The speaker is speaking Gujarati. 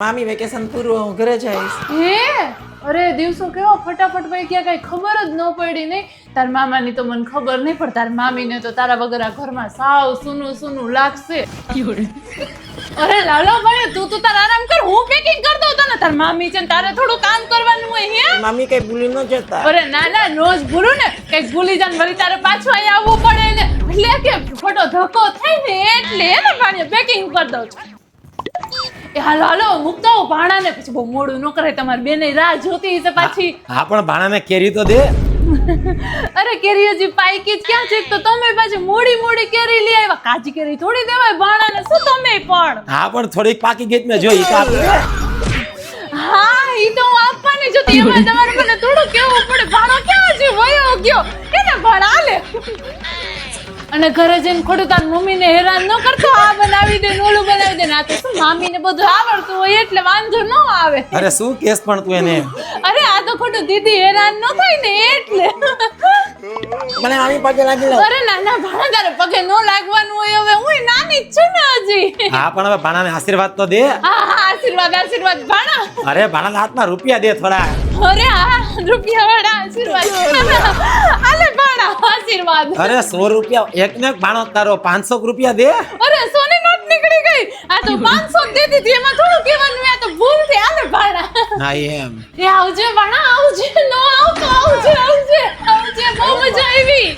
મામી વેકેશન પૂરું હું ઘરે જઈશ. હે અરે દિવસો કેવો ફટાફટ પડી ગયા, કઈ ખબર જ ન પડી. નહીં તાર મામાની તો મને ખબર નહીં, પણ તાર મામીને તો તારા વગર આ ઘરમાં સાવ સૂનું સૂનું લાગશે. અરે લાલો ભાઈ તું તો તાર આરામ કર, હું પેકિંગ કર દઉં તને. તાર મામી છે ને તારે થોડું કામ કરવાનું હોય. હે મામી કઈ ભૂલી ન જતા. અરે ના ના રોજ ભૂલું ને, કઈક ભૂલી જાય વળી તારે પાછું અહીંયા આવવું પડે ને, એટલે કે ખોટો ધક્કો થાય ને એટલે એને પાણી પેકિંગ કરી દઉં છું. એ હાલો હાલો મૂકતો ભાણાને, પછી બહુ મોડું ન કરે, તમારી બેને રાહ જોતી હશે પાછી. હા પણ ભાણાને કેરી તો દે. અરે કેરી હજી પાઈકી જ ક્યાં છે, તો તમે પાછી મોડી મોડી કેરી લઈ આવ્યા. કાચી કેરી થોડી દેવાય ભાણાને, શું તમે પણ. હા પણ થોડીક પાકી ગઈ મેં જોઈ તો આપણે. હા ઈ તો હું આપવાની જ હતી, એમાં તમારે મને થોડું કેવું પડે. ભાણો ક્યાં છે, વયો ગયો એને ભાણા હાલે. અને ઘરે જઈને ખોટું તાર મમ્મીને હેરાન ન કરતો, આ બનાવી દે ઓલું બનાવી દે. આ તો શું મામીને બધું આવડતું હોય એટલે વાંધો ન આવે. અરે શું કેસ પણ તું એને. અરે આ તો ખોટું દીદી હેરાન ન થાય ને એટલે. મને મામી પગે લાગી લો. અરે ના ના ભાણા તારે પગે ન લાગવાનું હોય, હવે હું નાની જ છું ને હજી. હા પણ હવે ભાણાને આશીર્વાદ તો દે. હા હા આશીર્વાદ આશીર્વાદ ભાણા. અરે ભાણાના હાથમાં રૂપિયા દે થોડા. અરે હા રૂપિયા વાળા આશીર્વાદ. આલે ભાણા આશીર્વાદ. અરે 100 રૂપિયા એકને ભાણો તારો 500 રૂપિયા દે. અરે સોની નોટ નીકળી ગઈ. આ તો 500 દે દીધી, એમાં થોડું કહેવાનું, આ તો ભૂલ થઈ. આલે ભાણા. હા એમ. એ આવજે ભાણા આવજે. નો આવતો આવજે આવજે આવજે, બહુ મજા આવી.